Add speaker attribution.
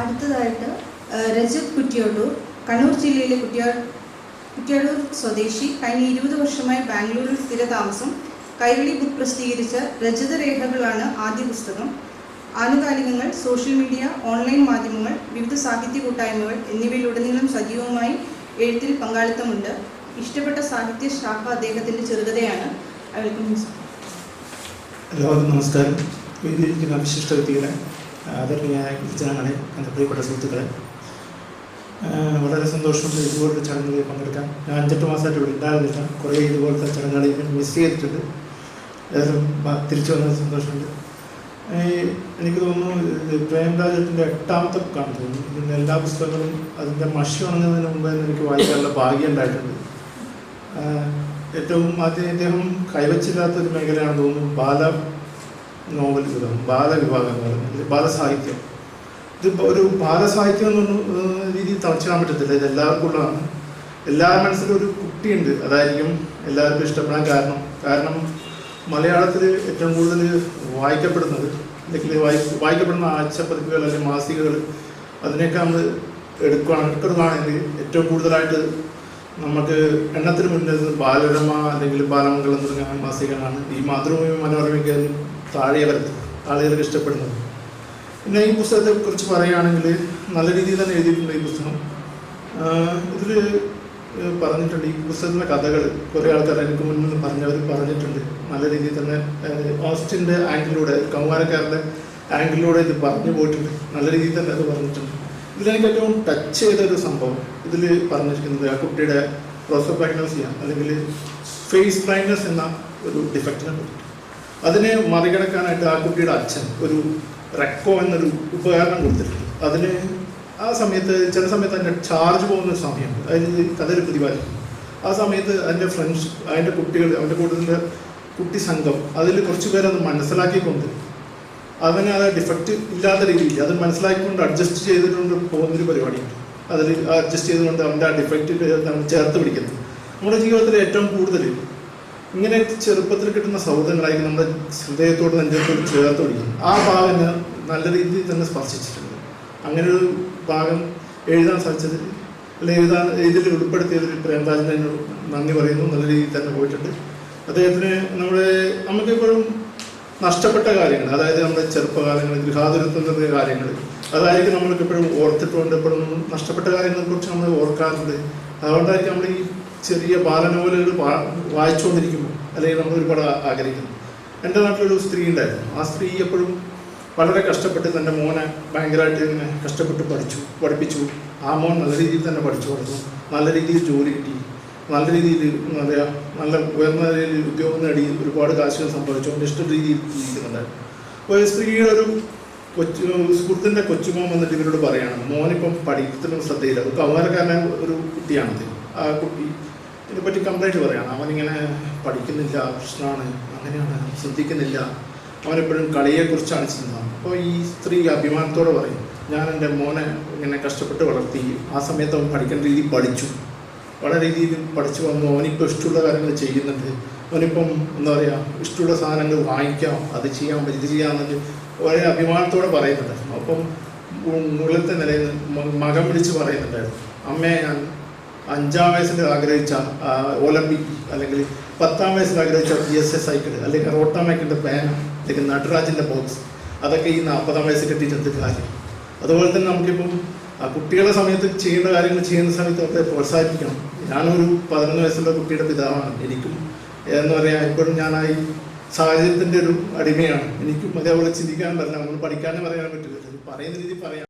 Speaker 1: അടുത്തതായിട്ട് രജത് കുറ്റ്യാടൂർ, കണ്ണൂർ ജില്ലയിലെ കുറ്റ്യാടൂർ സ്വദേശി, കഴിഞ്ഞ 20 വർഷമായി ബാംഗ്ലൂരിൽ സ്ഥിരതാമസം. കൈരളി ബുക്ക് പ്രസിദ്ധീകരിച്ച രചിതരേഖകളാണ് ആദ്യ പുസ്തകം. ആനുകാലികങ്ങൾ, സോഷ്യൽ മീഡിയ, ഓൺലൈൻ മാധ്യമങ്ങൾ, വിവിധ സാഹിത്യ കൂട്ടായ്മകൾ എന്നിവയിലുടനീളം സജീവമായി എഴുത്തിൽ പങ്കാളിത്തമുണ്ട്. ഇഷ്ടപ്പെട്ട സാഹിത്യ ശാഖ അദ്ദേഹത്തിൻ്റെ ചെറുകഥയാണ്.
Speaker 2: എല്ലാവർക്കും നമസ്കാരം. വേദിയിരിക്കുന്ന വിശിഷ്ട വ്യക്തികളെ, ആദരണീയായ ജനങ്ങളെ, എൻ്റെ പ്രിയപ്പെട്ട സുഹൃത്തുക്കളെ, വളരെ സന്തോഷമുണ്ട് ഇതുപോലത്തെ ചടങ്ങുകളിൽ പങ്കെടുക്കാൻ. ഞാൻ 5-8 മാസമായിട്ട് ഇവിടെ ഉണ്ടായിരുന്നില്ല. കുറേ ഇതുപോലത്തെ ചടങ്ങുകളിൽ മിസ് ചെയ്തിട്ടുണ്ട്. തിരിച്ചു വന്നത് സന്തോഷമുണ്ട്. എനിക്ക് തോന്നുന്നു പ്രേംരാജത്തിൻ്റെ 8ാമത്തെ ബുക്കാണ് തോന്നുന്നു. ഇതിൻ്റെ എല്ലാ പുസ്തകങ്ങളും അതിൻ്റെ മഷി ഉണങ്ങുന്നതിന് മുമ്പ് തന്നെ എനിക്ക് വായിക്കാനുള്ള ഭാഗ്യം ഉണ്ടായിട്ടുണ്ട്. ഏറ്റവും ആദ്യം അദ്ദേഹം കൈവച്ചില്ലാത്തൊരു മേഖലയാണെന്ന് തോന്നുന്നു ബാല നോവലുകളും ബാലവിഭാഗം എന്ന് പറയുന്നത്, ബാലസാഹിത്യം. ഇത് ഒരു ബാലസാഹിത്യം എന്ന് പറഞ്ഞ രീതിയിൽ തളച്ചിടാൻ പറ്റത്തില്ല. ഇത് എല്ലാവർക്കും ഉള്ളതാണ്. എല്ലാവരുടെ മനസ്സിലും ഒരു കുട്ടിയുണ്ട്. അതായിരിക്കും എല്ലാവർക്കും ഇഷ്ടപ്പെടാൻ കാരണം മലയാളത്തിൽ ഏറ്റവും കൂടുതൽ വായിക്കപ്പെടുന്നത്, അല്ലെങ്കിൽ വായിക്കപ്പെടുന്ന ആഴ്ചപ്പതിപ്പുകൾ അല്ലെങ്കിൽ മാസികകൾ, അതിനൊക്കെ നമ്മൾ എടുക്കുകയാണെങ്കിൽ ഏറ്റവും കൂടുതലായിട്ട് നമുക്ക് എണ്ണത്തിന് മുന്നിൽ ബാലരമ അല്ലെങ്കിൽ ബാലമംഗളം തുടങ്ങിയ മാസികകളാണ്. ഈ മാതൃഭൂമി മനോരമയ്ക്ക് താഴെ വരുന്നത് ആളുകൾക്ക് ഇഷ്ടപ്പെടുന്നത്. പിന്നെ ഈ പുസ്തകത്തെ കുറിച്ച് പറയുകയാണെങ്കിൽ നല്ല രീതിയിൽ തന്നെ എഴുതിയിട്ടുണ്ട് ഈ പുസ്തകം. ഇതിൽ പറഞ്ഞിട്ടുണ്ട് ഈ പുസ്തകത്തിൻ്റെ കഥകൾ കുറേ ആൾക്കാർ എനിക്ക് മുന്നിൽ പറഞ്ഞിട്ടുണ്ട്. നല്ല രീതിയിൽ തന്നെ ഓസ്റ്റിൻ്റെ ആംഗിളിലൂടെ, കൗമാരക്കാരുടെ ആംഗിളിലൂടെ ഇത് പറഞ്ഞു പോയിട്ടുണ്ട്. നല്ല രീതിയിൽ തന്നെ അത് പറഞ്ഞിട്ടുണ്ട്. ഇതിലെനിക്ക് ഏറ്റവും ടച്ച് ചെയ്തൊരു സംഭവം ഇതിൽ പറഞ്ഞിരിക്കുന്നത് ആ കുട്ടിയുടെ പ്രോസോപാഗ്നോസിയ അല്ലെങ്കിൽ ഫേസ് ബ്ലൈൻഡ്നെസ് എന്ന ഒരു ഡിഫക്റ്റിനെ പറ്റി. അതിനെ മറികടക്കാനായിട്ട് ആ കുട്ടിയുടെ അച്ഛൻ ഒരു റെക്കോ എന്നൊരു ഉപകരണം കൊടുത്തിട്ടുണ്ട്. അതിന് ആ സമയത്ത് ചില സമയത്ത് അതിൻ്റെ ചാർജ് പോകുന്നൊരു സമയമുണ്ട്. അതിന് കഥയിൽ പ്രതിപാദിക്കും. ആ സമയത്ത് അതിൻ്റെ ഫ്രണ്ട്സ്, അതിൻ്റെ കുട്ടികൾ, അവൻ്റെ കൂട്ടത്തിൻ്റെ കുട്ടി സംഘം അതിൽ കുറച്ച് പേരത് മനസ്സിലാക്കിക്കൊണ്ട് അവന് അത് ഡിഫക്റ്റ് ഇല്ലാത്ത രീതിയിൽ അത് മനസ്സിലാക്കിക്കൊണ്ട് അഡ്ജസ്റ്റ് ചെയ്തിട്ടുണ്ട് പോകുന്നൊരു പരിപാടിയുണ്ട്. അതിൽ അഡ്ജസ്റ്റ് ചെയ്തുകൊണ്ട് അവൻ്റെ ആ ഡിഫക്റ്റ് ചേർത്ത് പിടിക്കുന്നത്. നമ്മുടെ ജീവിതത്തിൽ ഏറ്റവും കൂടുതൽ ഇങ്ങനെ ചെറുപ്പത്തിൽ കിട്ടുന്ന സൗഹൃദങ്ങളായിരിക്കും നമ്മുടെ ഹൃദയത്തോട് നെഞ്ചത്തോട് ചേർത്ത് പിടിക്കുന്നത്. ആ ഭാഗം നല്ല രീതിയിൽ തന്നെ സ്പർശിച്ചിട്ടുണ്ട്. അങ്ങനെ ഒരു ഭാഗം എഴുതാൻ സാധിച്ചതിൽ അല്ലെങ്കിൽ ഇതിൽ ഉൾപ്പെടുത്തിയതിൽ പ്രേംരാജിനെ നന്ദി പറയുന്നു. നല്ല രീതിയിൽ തന്നെ പോയിട്ടുണ്ട്. അദ്ദേഹത്തിന് നമുക്കെപ്പോഴും നഷ്ടപ്പെട്ട കാര്യങ്ങൾ, അതായത് നമ്മുടെ ചെറുപ്പകാലങ്ങൾ, ഗൃഹാതുരത്വത്തിൻ്റെ കാര്യങ്ങൾ, അതായിരിക്കും നമ്മൾക്ക് എപ്പോഴും ഓർത്തിട്ടുണ്ട്. എപ്പോഴും നഷ്ടപ്പെട്ട കാര്യങ്ങളെക്കുറിച്ച് നമ്മൾ ഓർക്കാറുണ്ട്. അതുകൊണ്ടായിരിക്കും നമ്മൾ ഈ ചെറിയ ബാലനോവലുകൾ വായിച്ചുകൊണ്ടിരിക്കുമ്പോൾ അല്ലെങ്കിൽ നമ്മൾ ഒരുപാട് ആഗ്രഹിക്കുന്നു. എൻ്റെ നാട്ടിലൊരു സ്ത്രീ ഉണ്ടായിരുന്നു. ആ സ്ത്രീ എപ്പോഴും വളരെ കഷ്ടപ്പെട്ട് തൻ്റെ മോനെ ഭയങ്കരമായിട്ട് ഇങ്ങനെ കഷ്ടപ്പെട്ട് പഠിപ്പിച്ചു. ആ മോൻ നല്ല രീതിയിൽ തന്നെ പഠിച്ചു കൊടുത്തു. നല്ല രീതിയിൽ ജോലി കിട്ടി. നല്ല രീതിയിൽ എന്താ പറയുക, നല്ല ഉയർന്ന രീതിയിൽ ഉദ്യോഗം നേടി ഒരുപാട് കാശുകൾ സമ്പാദിച്ചുകൊണ്ട് ഇഷ്ട രീതിയിൽ ജീവിക്കുന്നുണ്ടായിരുന്നു. അപ്പോൾ ഈ സ്ത്രീയുടെ ഒരു സുഹൃത്തിൻ്റെ കൊച്ചുമോൻ വന്നിട്ട് ഇവരോട് പറയുകയാണ്, മോനിപ്പം പഠിത്തത്തിനും ശ്രദ്ധയില്ല. ഒരു കൗമാരക്കാരനായ ഒരു കുട്ടിയാണത്. ആ കുട്ടി ഇതിനെപ്പറ്റി കംപ്ലൈൻറ്റ് പറയുകയാണ്. അവനിങ്ങനെ പഠിക്കുന്നില്ല, പ്രശ്നമാണ്, അങ്ങനെയാണ്, ശ്രദ്ധിക്കുന്നില്ല, അവനെപ്പോഴും കളിയെക്കുറിച്ചാണ് ചിന്തിക്കുന്നത്. അപ്പോൾ ഈ സ്ത്രീ അഭിമാനത്തോടെ പറയും, ഞാൻ എൻ്റെ മോനെ ഇങ്ങനെ കഷ്ടപ്പെട്ട് വളർത്തി, ആ സമയത്ത് അവൻ പഠിക്കേണ്ട രീതിയിൽ പഠിച്ചു, വളരെ രീതിയിൽ പഠിച്ചു വന്നു, അവനിപ്പോൾ ഇഷ്ടമുള്ള കാര്യങ്ങൾ ചെയ്യുന്നുണ്ട്, അവനിപ്പം എന്താ പറയുക ഇഷ്ടമുള്ള സാധനങ്ങൾ വാങ്ങിക്കാം, അത് ചെയ്യാം, ഇത് ചെയ്യാമെന്നൊക്കെ വളരെ അഭിമാനത്തോടെ പറയുന്നുണ്ടായിരുന്നു. അപ്പം മുകളിലത്തെ നിലയിൽ മകൻ വിളിച്ച് പറയുന്നുണ്ടായിരുന്നു, അമ്മയെ ഞാൻ 5ാം വയസ്സിൽ ആഗ്രഹിച്ച ഒളിമ്പിക് അല്ലെങ്കിൽ 10ാം വയസ്സിൽ ആഗ്രഹിച്ച PSA സൈക്കിൾ അല്ലെങ്കിൽ റോട്ടാമേക്കിൻ്റെ പേന അല്ലെങ്കിൽ നടരാജിൻ്റെ ബോക്സ്, അതൊക്കെ ഈ 40ാം വയസ്സിൽ കിട്ടിയിട്ടുണ്ട് കാര്യം. അതുപോലെ തന്നെ നമുക്കിപ്പം ആ കുട്ടികളുടെ സമയത്ത് ചെയ്യേണ്ട കാര്യങ്ങൾ ചെയ്യുന്ന സമയത്ത് അവരെ പ്രോത്സാഹിപ്പിക്കണം. ഞാനൊരു 11 വയസ്സുള്ള കുട്ടിയുടെ പിതാവാണ്. എനിക്കും എന്താ പറയുക, ഇപ്പോഴും ഞാനായി സാഹചര്യത്തിൻ്റെ ഒരു അടിമയാണ്. എനിക്കും അതേപോലെ ചിന്തിക്കാൻ പറ്റില്ല. നമ്മൾ പഠിക്കാനും പറയാൻ പറ്റില്ല. പറയുന്ന രീതി പറയാം.